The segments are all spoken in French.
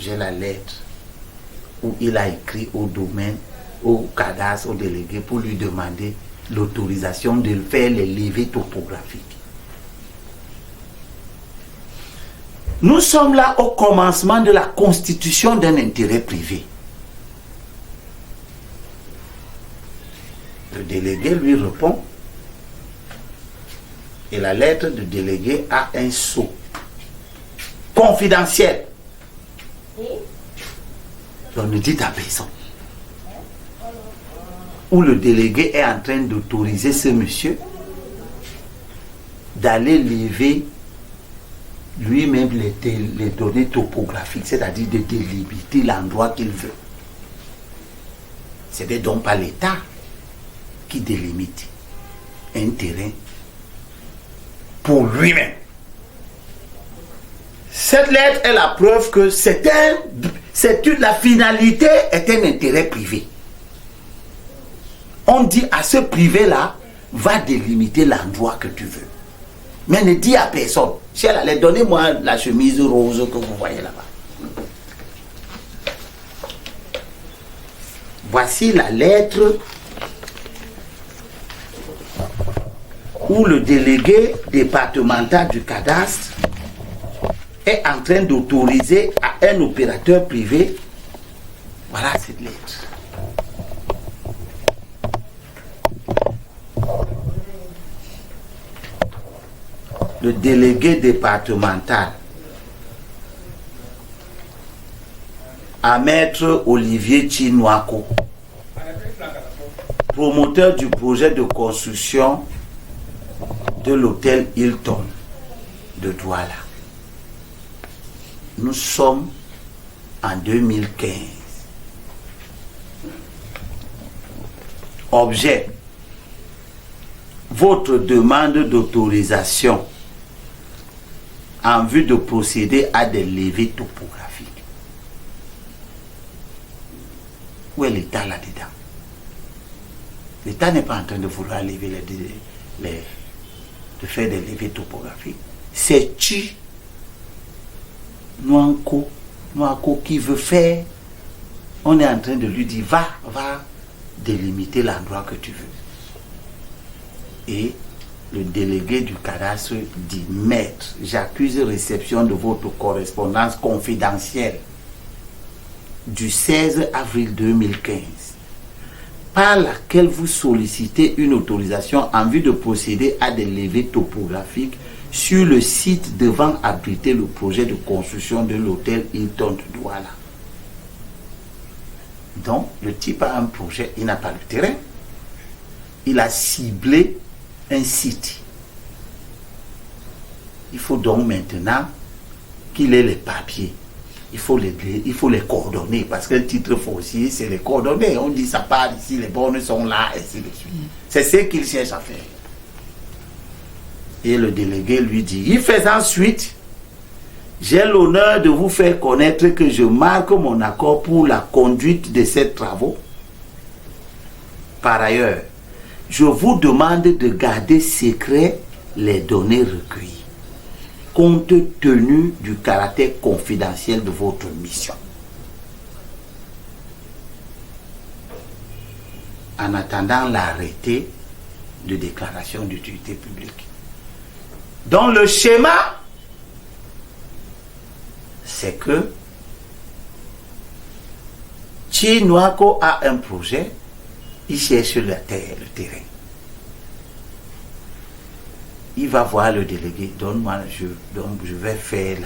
j'ai la lettre où il a écrit au domaine, au cadastre, au délégué pour lui demander l'autorisation de faire les levées topographiques. Nous sommes là au commencement de la constitution d'un intérêt privé. Le délégué lui répond et la lettre du délégué a un sceau confidentiel. On ne dit à personne. Où le délégué est en train d'autoriser ce monsieur d'aller lever lui-même les données topographiques, c'est-à-dire de délimiter l'endroit qu'il veut. Ce n'est donc pas l'État qui délimite un terrain pour lui-même. Cette lettre est la preuve que la finalité est un intérêt privé. On dit à ce privé-là, va délimiter l'endroit que tu veux. Mais ne dis à personne. Si elle allait, donnez-moi la chemise rose que vous voyez là-bas. Voici la lettre où le délégué départemental du cadastre est en train d'autoriser à un opérateur privé. Voilà cette lettre. Le délégué départemental à maître Olivier Chinouako, promoteur du projet de construction de l'hôtel Hilton de Douala. Nous sommes en 2015. Objet: votre demande d'autorisation en vue de procéder à des levées topographiques. Où est l'État là-dedans? L'État n'est pas en train de vouloir lever de faire des levées topographiques. C'est tu, Nouako qui veut faire. On est en train de lui dire, va délimiter l'endroit que tu veux. Et le délégué du cadastre dit, maître, j'accuse réception de votre correspondance confidentielle du 16 avril 2015, par laquelle vous sollicitez une autorisation en vue de procéder à des levées topographiques sur le site devant abriter le projet de construction de l'hôtel Hilton de Douala. Donc, le type a un projet, il n'a pas le terrain. Il a ciblé un site. Il faut donc maintenant qu'il ait les papiers. Il faut les coordonner, parce qu'un titre foncier, c'est les coordonnées. On dit ça part ici, les bornes sont là, et ainsi de suite. C'est ce qu'il cherche à faire. Et le délégué lui dit, il fait ensuite, j'ai l'honneur de vous faire connaître que je marque mon accord pour la conduite de ces travaux. Par ailleurs, je vous demande de garder secret les données recueillies, compte tenu du caractère confidentiel de votre mission. En attendant l'arrêté de déclaration d'utilité publique. Dans le schéma, c'est que Chinouako a un projet, il cherche la terre, le terrain. Il va voir le délégué, donne-moi, je vais faire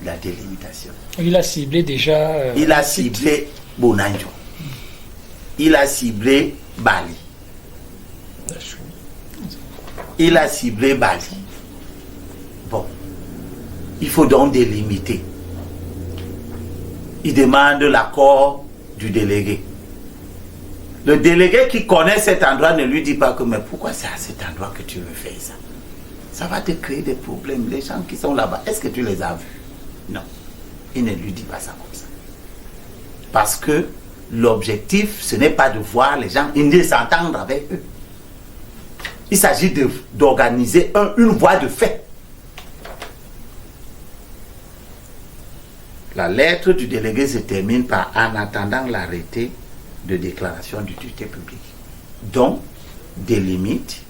la délimitation. Il a ciblé déjà... il a ciblé Bonanjo. Il a ciblé Bali. Il a ciblé Bali. Bon, il faut donc délimiter. Il demande l'accord du délégué. Le délégué qui connaît cet endroit ne lui dit pas que mais pourquoi c'est à cet endroit que tu veux faire ça? Ça va te créer des problèmes. Les gens qui sont là-bas, est-ce que tu les as vus? Non. Il ne lui dit pas ça comme ça. Parce que l'objectif, ce n'est pas de voir les gens, ni de s'entendre avec eux. Il s'agit d'organiser une voie de fait. La lettre du délégué se termine par « en attendant l'arrêté de déclaration d'utilité publique ». Donc, délimite.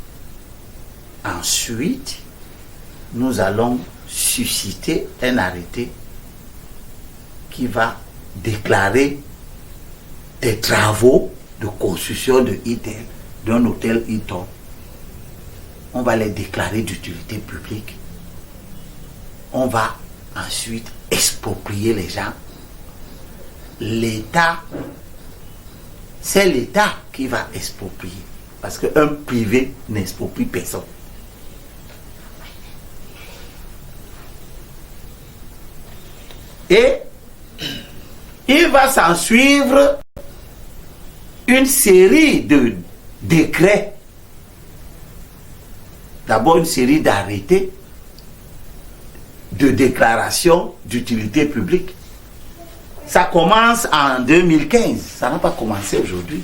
Ensuite, nous allons susciter un arrêté qui va déclarer des travaux de construction de Hilton, d'un hôtel Hilton. On va les déclarer d'utilité publique. On va ensuite exproprier les gens. L'État, c'est l'État qui va exproprier. Parce qu'un privé n'exproprie personne. Et il va s'en suivre une série de décrets. D'abord une série d'arrêtés, de déclarations d'utilité publique. Ça commence en 2015. Ça n'a pas commencé aujourd'hui.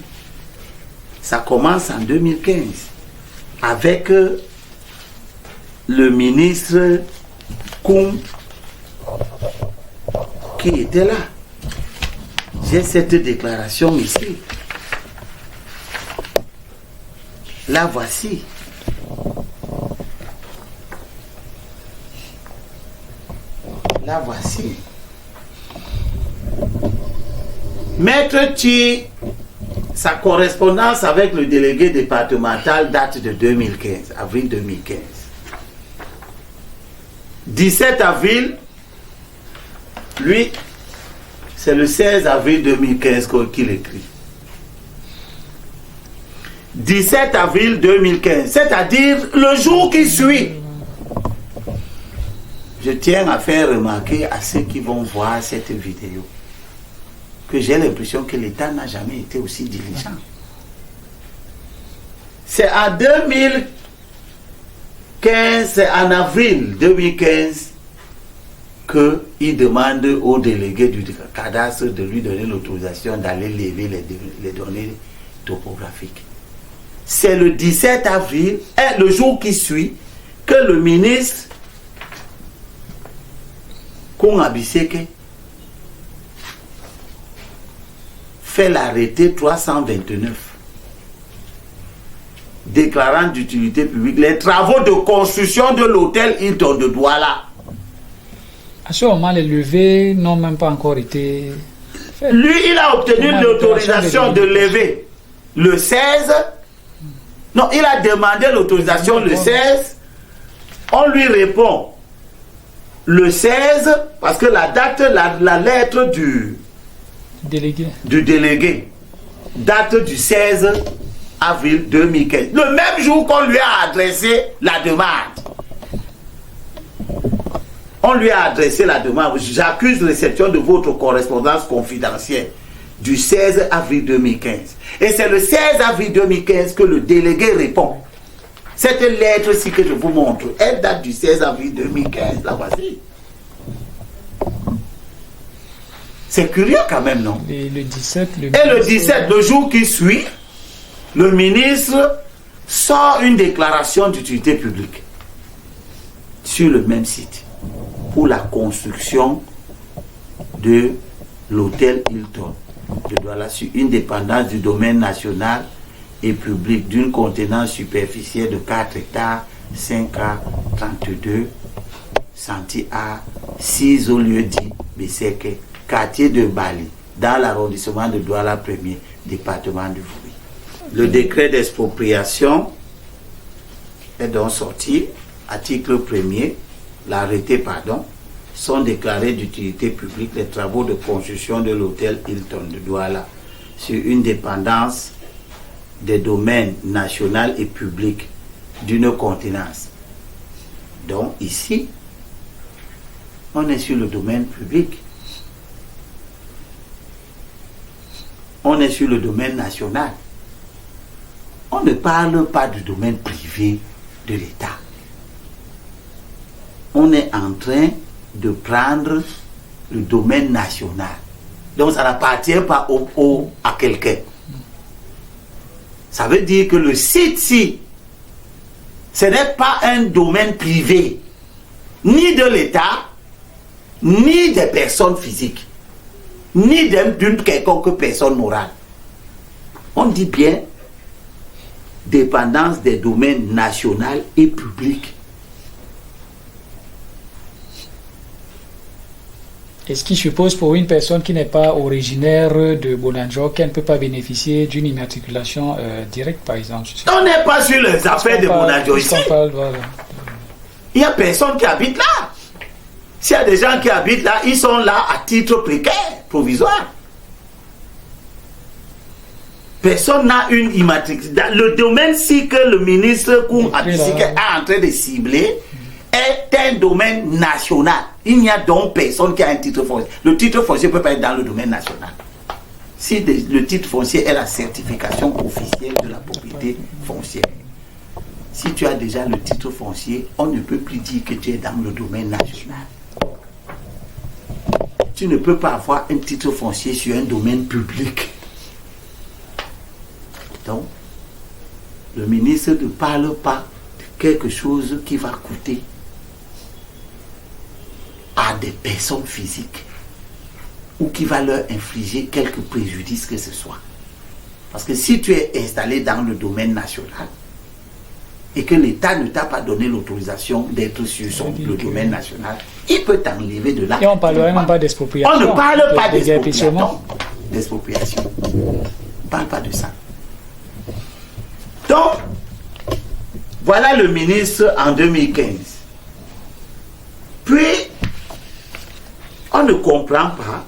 Ça commence en 2015 avec le ministre Koum qui était là. J'ai cette déclaration ici. La voici. La voici. Maître Thi, sa correspondance avec le délégué départemental date de 2015, avril 2015. 17 avril, lui, c'est le 16 avril 2015 qu'il écrit. 17 avril 2015, c'est-à-dire le jour qui suit. Je tiens à faire remarquer à ceux qui vont voir cette vidéo que j'ai l'impression que l'État n'a jamais été aussi diligent. C'est en 2015, c'est en avril 2015 qu'il demande au délégué du cadastre de lui donner l'autorisation d'aller lever les données topographiques. C'est le 17 avril, et le jour qui suit, que le ministre Koum-Abiseke fait l'arrêté 329 déclarant d'utilité publique les travaux de construction de l'hôtel Hilton de Douala. À ce moment, les levées n'ont même pas encore été faites. Lui, il a obtenu l'autorisation de lever le 16. Non, il a demandé l'autorisation le 16. On lui répond le 16, parce que la date, la lettre du délégué date du 16 avril 2015. Le même jour qu'on lui a adressé la demande. On lui a adressé la demande. J'accuse réception de votre correspondance confidentielle du 16 avril 2015. Et c'est le 16 avril 2015 que le délégué répond. Cette lettre-ci que je vous montre, elle date du 16 avril 2015. La voici. C'est curieux quand même, non? Et le 17, le jour qui suit, le ministre sort une déclaration d'utilité publique sur le même site pour la construction de l'hôtel Hilton de Douala sur une dépendance du domaine national et public d'une contenance superficielle de 4 hectares 5 à 32 centi à 6 au lieu dit Beseke, quartier de Bali, dans l'arrondissement de Douala 1er, département du Fourie. Le décret d'expropriation est donc sorti, article 1er, l'arrêté, sont déclarés d'utilité publique les travaux de construction de l'hôtel Hilton de Douala sur une dépendance des domaines national et public d'une contenance. Donc ici, on est sur le domaine public. On est sur le domaine national. On ne parle pas du domaine privé de l'État. On est en train de prendre le domaine national. Donc ça n'appartient pas à quelqu'un. Ça veut dire que le site-ci, ce n'est pas un domaine privé, ni de l'État, ni des personnes physiques, ni d'une quelconque personne morale. On dit bien dépendance des domaines national et public. Et ce qui suppose pour une personne qui n'est pas originaire de Bonanjo qu'elle ne peut pas bénéficier d'une immatriculation directe, par exemple. On n'est pas sur les affaires de Bonanjo ici. Voilà. Il n'y a personne qui habite là. S'il y a des gens qui habitent là, ils sont là à titre précaire, provisoire. Personne n'a une immatriculation. Le domaine-ci que le ministre Koum Abisike est en train de cibler est un domaine national. Il n'y a donc personne qui a un titre foncier. Le titre foncier ne peut pas être dans le domaine national. Si le titre foncier est la certification officielle de la propriété foncière. Si tu as déjà le titre foncier, on ne peut plus dire que tu es dans le domaine national. Tu ne peux pas avoir un titre foncier sur un domaine public. Donc, le ministre ne parle pas de quelque chose qui va coûter à des personnes physiques ou qui va leur infliger quelque préjudice que ce soit. Parce que si tu es installé dans le domaine national et que l'État ne t'a pas donné l'autorisation d'être sur le domaine national, il peut t'enlever de là. Et on ne parlerait même pas d'expropriation. On ne parle pas d'expropriation. D'expropriation. On ne parle pas de ça. Donc, voilà le ministre en 2015. Puis, on ne comprend pas.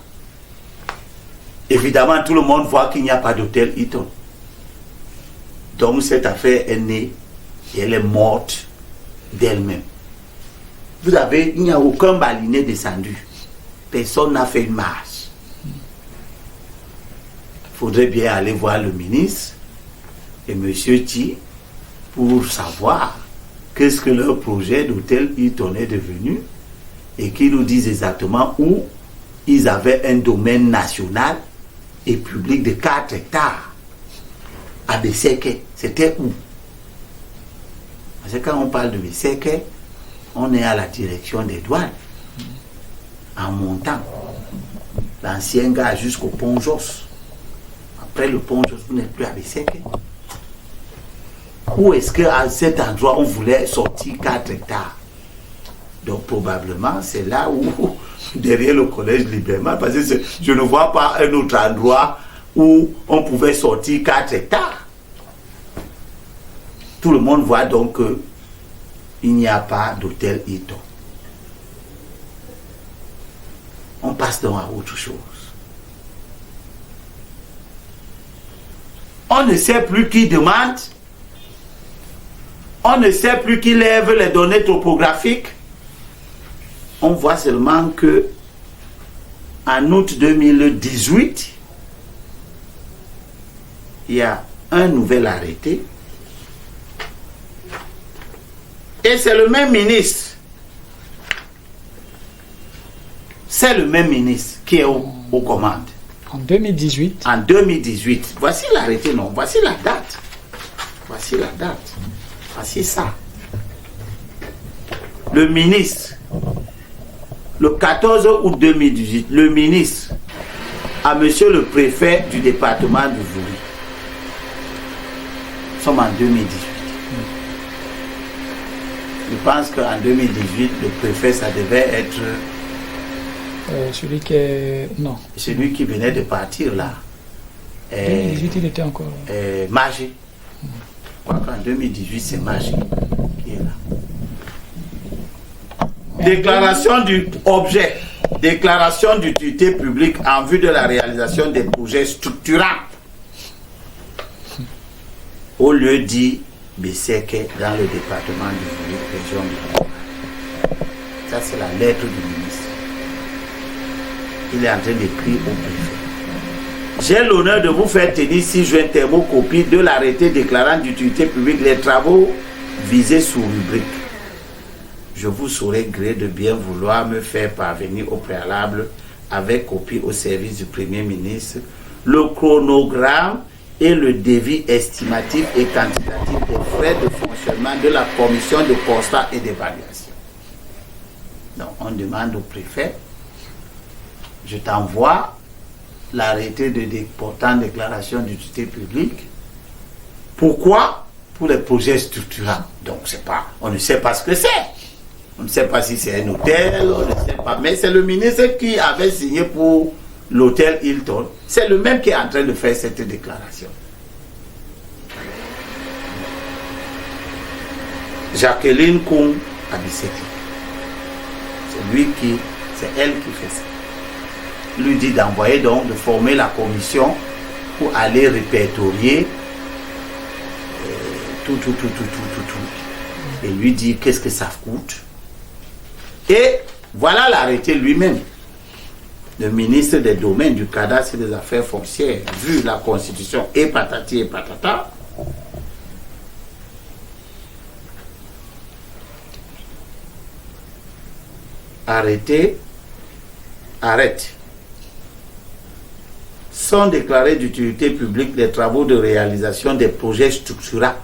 Évidemment, tout le monde voit qu'il n'y a pas d'hôtel Hilton. Donc, cette affaire est née et elle est morte d'elle-même. Vous avez, il n'y a aucun baliné descendu. Personne n'a fait une marche. Il faudrait bien aller voir le ministre et M. Ti pour savoir qu'est-ce que leur projet d'hôtel Hilton est devenu et qu'ils nous disent exactement où ils avaient un domaine national et public de 4 hectares à Besseke. C'était où? Parce que quand on parle de Besseke, on est à la direction des douanes en montant l'ancien gare jusqu'au pont Jos. Après le pont Jos, vous n'êtes plus à Besseke. Où est-ce qu'à cet endroit on voulait sortir 4 hectares? Donc probablement c'est là où, derrière le collège Liberman, parce que je ne vois pas un autre endroit où on pouvait sortir 4 hectares. Tout le monde voit donc qu'il n'y a pas d'hôtel Hilton. On passe donc à autre chose. On ne sait plus qui demande. On ne sait plus qui lève les données topographiques. On voit seulement que en août 2018, il y a un nouvel arrêté. Et c'est le même ministre. C'est le même ministre qui est aux commandes. En 2018. En 2018. Voici l'arrêté, non. Voici la date. Voici la date. Voici ça. Le ministre, le 14 août 2018, le ministre à monsieur le préfet du département du Vouli. Nous sommes en 2018. Je pense qu'en 2018, le préfet, ça devait être... celui qui est... Non. Celui qui venait de partir là. 2018, il était encore... Magé. Je crois qu'en 2018, c'est Magé qui est là. Déclaration du objet. Déclaration d'utilité publique en vue de la réalisation des projets structurants. Au lieu dit Besseke dans le département du Vouli, région de la. Ça, c'est la lettre du ministre. Il est en train d'écrire au préfet. J'ai l'honneur de vous faire tenir 6 juin thermocopie de l'arrêté déclarant d'utilité publique les travaux visés sous rubrique. Je vous saurai gré de bien vouloir me faire parvenir au préalable, avec copie au service du Premier ministre, le chronogramme et le devis estimatif et quantitatif des frais de fonctionnement de la commission de constat et d'évaluation. Donc on demande au préfet je t'envoie l'arrêté de portant déclaration d'utilité publique. Pourquoi? Pour les projets structurants. Donc, on ne sait pas ce que c'est. On ne sait pas si c'est un hôtel, on ne sait pas. Mais c'est le ministre qui avait signé pour l'hôtel Hilton. C'est le même qui est en train de faire cette déclaration. Jacqueline Koum Abiseki. C'est elle qui fait ça. Il lui dit d'envoyer donc, de former la commission pour aller répertorier tout. Et lui dit qu'est-ce que ça coûte. Et voilà l'arrêté lui-même. Le ministre des Domaines, du Cadastre et des Affaires foncières, vu la Constitution et patati et patata, arrête. Sont déclarés d'utilité publique les travaux de réalisation des projets structurants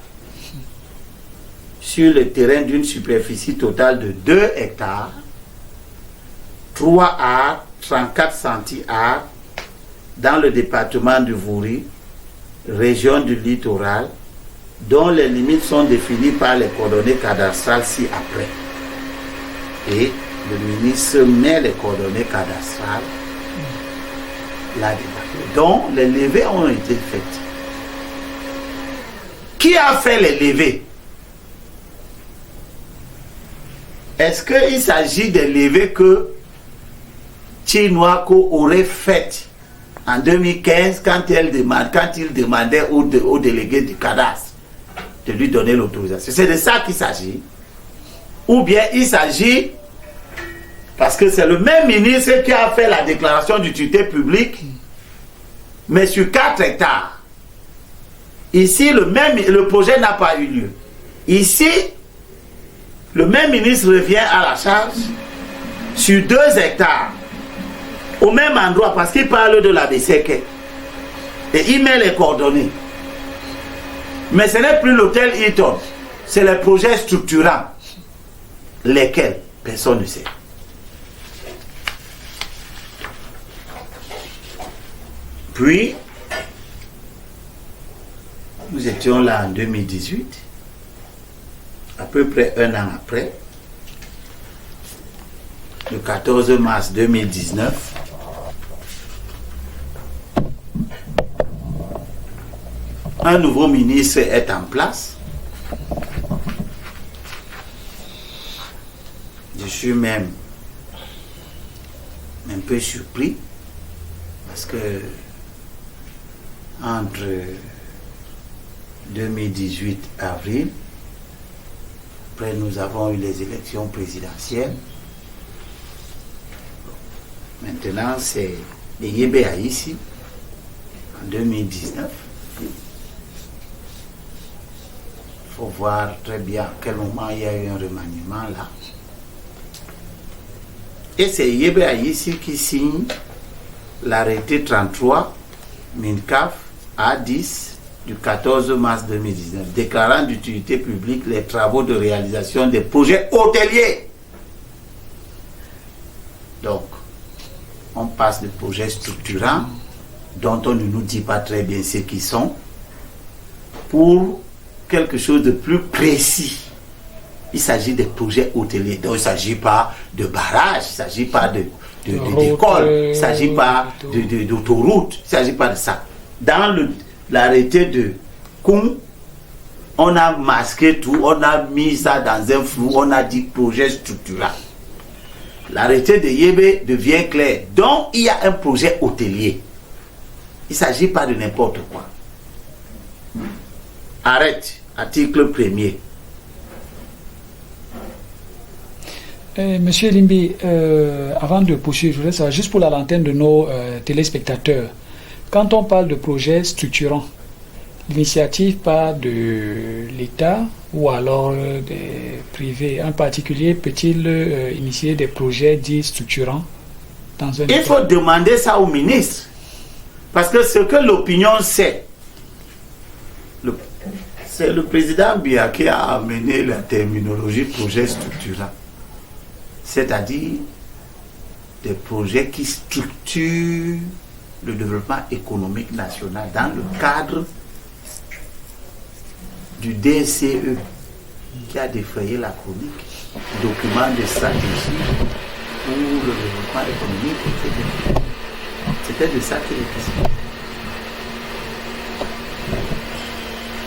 sur le terrain d'une superficie totale de 2 hectares, 3 arts, 34 centi-arts dans le département du Vouri, région du littoral, dont les limites sont définies par les coordonnées cadastrales ci-après. Et le ministre met les coordonnées cadastrales là-dedans. Donc, les levées ont été faites. Qui a fait les levées? Est-ce qu'il s'agit des levées que Chinwako aurait faites en 2015 quand il demandait au délégué du cadastre de lui donner l'autorisation? C'est de ça qu'il s'agit. Ou bien il s'agit, parce que c'est le même ministre qui a fait la déclaration d'utilité publique, mais sur 4 hectares. Ici, le projet n'a pas eu lieu. Ici, le même ministre revient à la charge sur 2 hectares, au même endroit, parce qu'il parle de la BCK. Et il met les coordonnées. Mais ce n'est plus l'hôtel Hilton, c'est les projets structurants. Lesquels? Personne ne sait. Puis, nous étions là en 2018, à peu près 1 an après, le 14 mars 2019, un nouveau ministre est en place. Je suis même un peu surpris parce que entre 2018 avril, après nous avons eu les élections présidentielles. Maintenant c'est les Yébéa ici en 2019. Il faut voir très bien à quel moment il y a eu un remaniement là. Et c'est Yébéa ici qui signe l'arrêté 33 MINCAF A10 du 14 mars 2019, déclarant d'utilité publique les travaux de réalisation des projets hôteliers. Donc, on passe de projets structurants, dont on ne nous dit pas très bien ce qu'ils sont, pour quelque chose de plus précis. Il s'agit des projets hôteliers. Donc, il ne s'agit pas de barrages, il ne s'agit pas d'écoles, il ne s'agit pas d'autoroute, il ne s'agit pas de ça. Dans l'arrêté de Koum, on a masqué tout, on a mis ça dans un flou, on a dit projet structurant. L'arrêté de Yébé devient clair. Donc, il y a un projet hôtelier. Il ne s'agit pas de n'importe quoi. Arrête, article 1er. Monsieur Limbi, avant de poursuivre, je voudrais savoir, juste pour la lanterne de nos téléspectateurs, quand on parle de projets structurants, l'initiative part de l'État ou alors des privés? Un particulier peut-il initier des projets dits structurants dans un Il faut demander ça au ministre. Parce que ce que l'opinion sait, c'est le président Biya qui a amené la terminologie projet structurant. C'est-à-dire des projets qui structurent le développement économique national dans le cadre du DSCE qui a défrayé la chronique, document de stratégie pour le développement économique, etc. C'était de ça qu'il est question.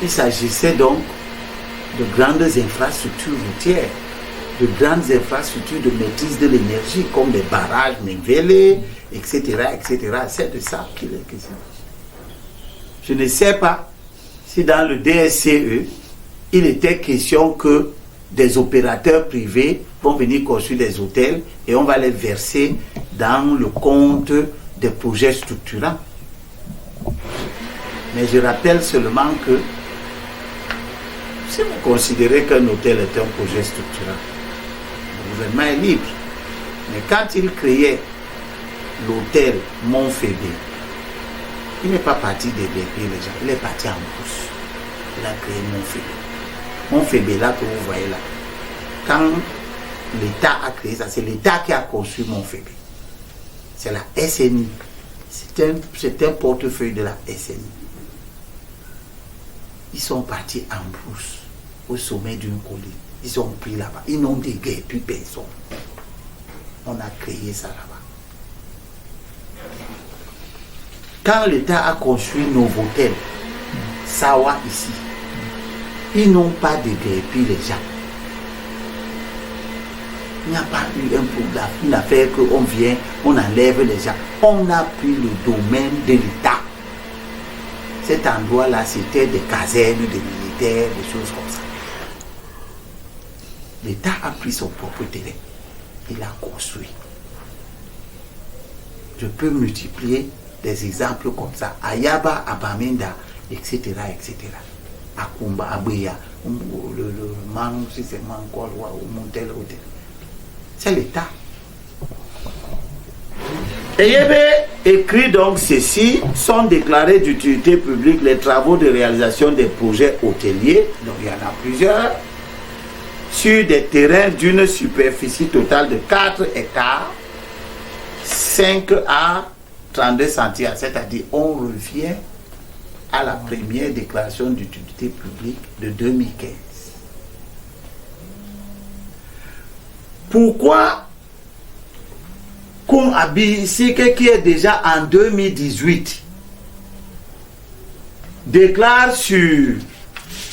Il s'agissait donc de grandes infrastructures routières, de grandes infrastructures de maîtrise de l'énergie, comme les barrages Mengele, etc., etc. C'est de ça qu'il est question. Je ne sais pas si dans le DSCE, il était question que des opérateurs privés vont venir construire des hôtels et on va les verser dans le compte des projets structurants. Mais je rappelle seulement que si vous considérez qu'un hôtel est un projet structurant, le gouvernement est libre. Mais quand il créait l'hôtel Montfébé, il n'est pas parti développer les gens, il est parti en bourse. Il a créé Montfébé. Montfébé là que vous voyez là, quand l'État a créé ça, c'est l'État qui a construit Montfébé. C'est la SNI. C'est un portefeuille de la SNI. Ils sont partis en bourse au sommet d'une colline. Ils ont pris là-bas. Ils n'ont dégué plus personne. On a créé ça là-bas. Quand l'État a construit Novotel, Sawa ici, ils n'ont pas déguerpi les gens. Il n'y a pas eu une affaire qu'on vient, on enlève les gens. On a pris le domaine de l'État. Cet endroit-là, c'était des casernes, des militaires, des choses comme ça. L'État a pris son propre terrain. Il a construit. Je peux multiplier des exemples comme ça. Ayaba, Abamenda, etc., etc. Akumba, Abeya, le Mang, si c'est Mangol, ou Montel, c'est l'État. Eyebe écrit donc ceci: sont déclarés d'utilité publique les travaux de réalisation des projets hôteliers, donc il y en a plusieurs, sur des terrains d'une superficie totale de 4 hectares, 5 à 32 centimes, c'est-à-dire on revient à la première déclaration d'utilité publique de 2015. Pourquoi Koum Abisike, qui est déjà en 2018, déclare sur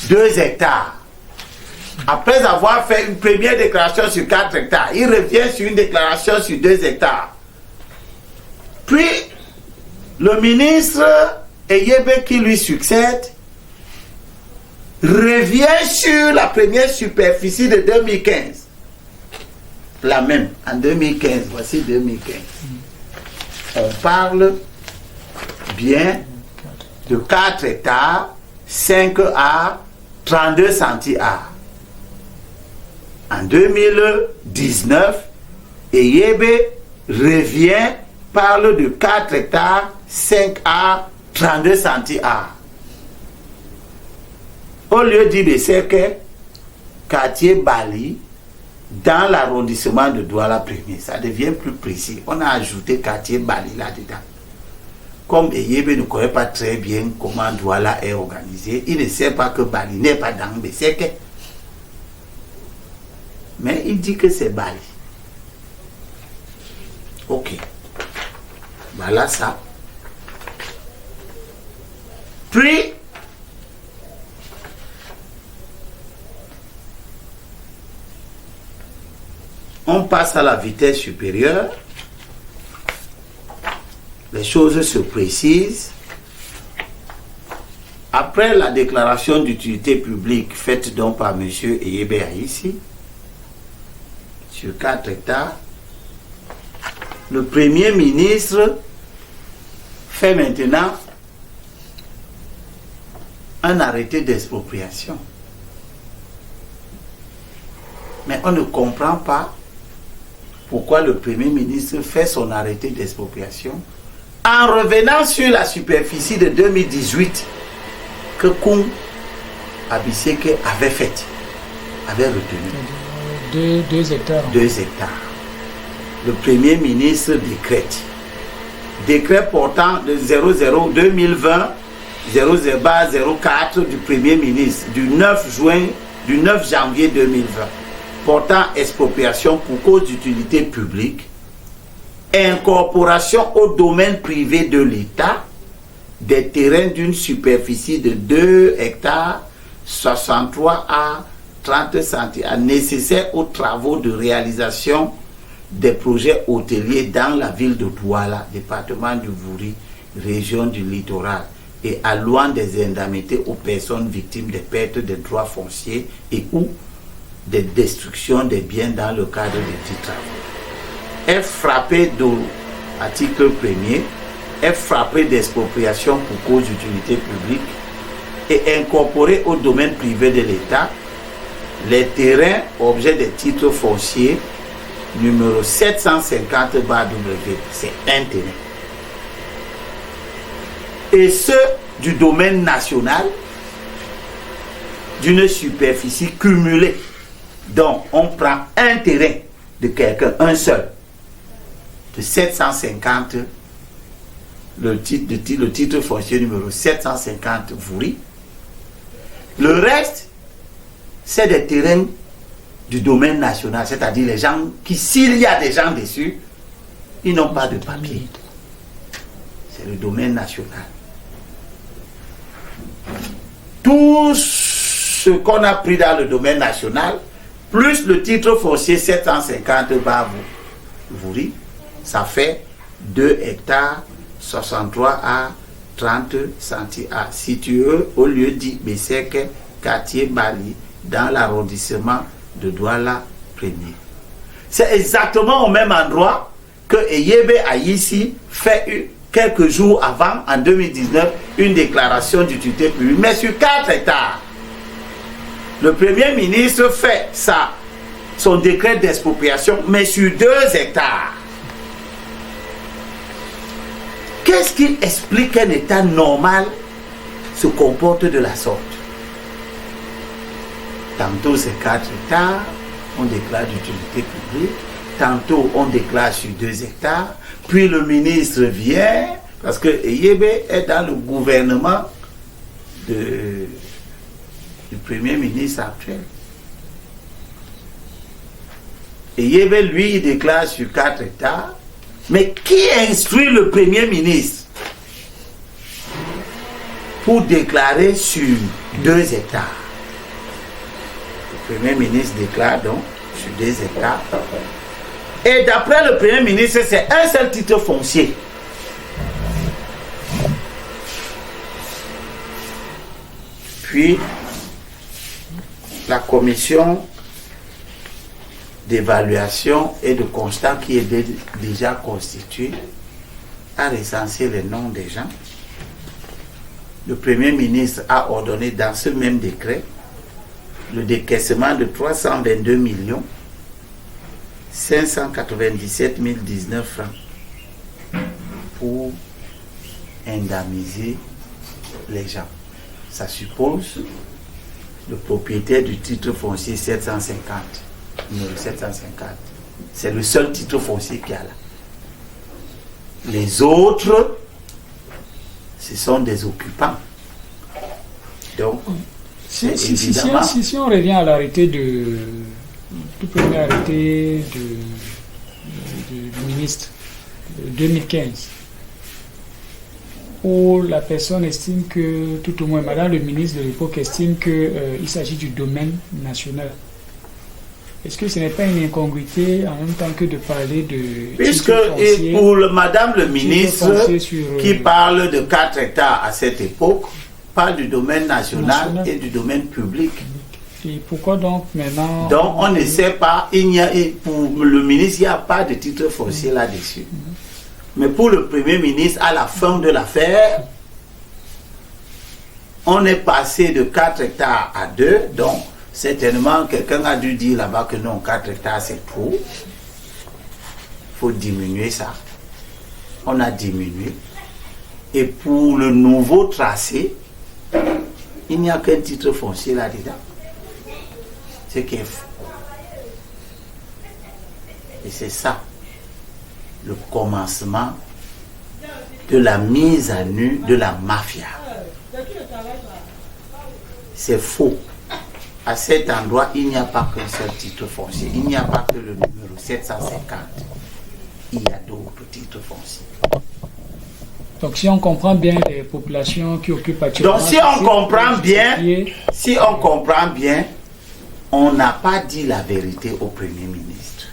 2 hectares, après avoir fait une première déclaration sur 4 hectares, il revient sur une déclaration sur 2 hectares. Puis, le ministre Eyebe qui lui succède revient sur la première superficie de 2015. La même, en 2015, voici 2015. On parle bien de 4 hectares, 5 à 32 centi-ar. En 2019, Eyebe revient, parle de 4 hectares, 5 à 32 centi-ar. Au lieu de c'est que quartier Bali, dans l'arrondissement de Douala Premier, ça devient plus précis. On a ajouté quartier Bali là-dedans. Comme Eyebe ne connaît pas très bien comment Douala est organisé, il ne sait pas que Bali n'est pas dans Beseke. Mais il dit que c'est Bali. Ok. Voilà ça. Puis, on passe à la vitesse supérieure. Les choses se précisent. Après la déclaration d'utilité publique faite donc par M. Eyebe ici, sur 4 hectares, le Premier ministre fait maintenant un arrêté d'expropriation. Mais on ne comprend pas pourquoi le Premier ministre fait son arrêté d'expropriation en revenant sur la superficie de 2018 que Koum Abiseke avait faite, avait retenu. 2 hectares. 2 hectares. le Premier ministre décrète. Décret portant de 00-2020 00-04 du Premier ministre du 9 janvier 2020 portant expropriation pour cause d'utilité publique, incorporation au domaine privé de l'État des terrains d'une superficie de 2 hectares 63 à 30 centimes nécessaires aux travaux de réalisation des projets hôteliers dans la ville de Douala, département du Vouri, région du littoral, et allouant des indemnités aux personnes victimes des pertes de droits fonciers et ou des destructions des biens dans le cadre de dits travaux. Est frappé d'article 1er, est frappé d'expropriation pour cause d'utilité publique et incorporé au domaine privé de l'État les terrains objets des titres fonciers numéro 750/W, c'est un terrain. Et ce du domaine national d'une superficie cumulée. Donc on prend un terrain de quelqu'un, un seul, de 750, le titre foncier numéro 750 Vouri. Le reste, c'est des terrains du domaine national, c'est-à-dire les gens qui, s'il y a des gens dessus, ils n'ont pas de papier. C'est le domaine national. Tout ce qu'on a pris dans le domaine national, plus le titre foncier 750 Vouri, ça fait 2 hectares 63 à 30 centimes situé au lieu dit Bessek, quartier Bali, dans l'arrondissement de Douala 1er. C'est exactement au même endroit que Eyebe a ici fait quelques jours avant, en 2019, une déclaration d'utilité publique, mais sur 4 hectares. Le Premier ministre fait son décret d'expropriation, mais sur 2 hectares. Qu'est-ce qui explique qu'un État normal se comporte de la sorte? Tantôt c'est 4 hectares, on déclare d'utilité publique, tantôt on déclare sur 2 hectares, puis le ministre vient, parce que Eyebe est dans le gouvernement du Premier ministre actuel. Eyebe, lui, il déclare sur 4 hectares, mais qui instruit le Premier ministre pour déclarer sur 2 hectares? Le Premier ministre déclare donc sur 2 hectares. Et d'après le Premier ministre, c'est un seul titre foncier. Puis, la commission d'évaluation et de constat qui est déjà constituée a recensé les noms des gens. Le Premier ministre a ordonné dans ce même décret le décaissement de 322 597 019 francs pour indemniser les gens. Ça suppose le propriétaire du titre foncier 750, numéro 750. C'est le seul titre foncier qu'il y a là. Les autres, ce sont des occupants. Donc, si on revient à l'arrêté tout premier arrêté du ministre 2015, où la personne estime que, tout au moins madame le ministre de l'époque estime qu'il s'agit du domaine national. Est-ce que ce n'est pas une incongruité en même temps que de parler de... Puisque pour madame le ministre qui parle de 4 hectares à cette époque, parle du domaine national et du domaine public. Et pourquoi donc maintenant... Donc on ne sait pas, pour le ministre, il n'y a pas de titre foncier là-dessus. Mais pour le Premier ministre, à la fin de l'affaire, on est passé de 4 hectares à 2, donc certainement quelqu'un a dû dire là-bas que non, 4 hectares c'est trop. Il faut diminuer ça. On a diminué. Et pour le nouveau tracé, il n'y a qu'un titre foncier là-dedans. C'est qu'il est fou. Et c'est ça le commencement de la mise à nu de la mafia. C'est faux. À cet endroit, il n'y a pas qu'un seul titre foncier. Il n'y a pas que le numéro 750. Il y a d'autres titres fonciers. Donc si on comprend bien les populations qui occupent actuellement... Donc si on comprend bien, on n'a pas dit la vérité au Premier ministre.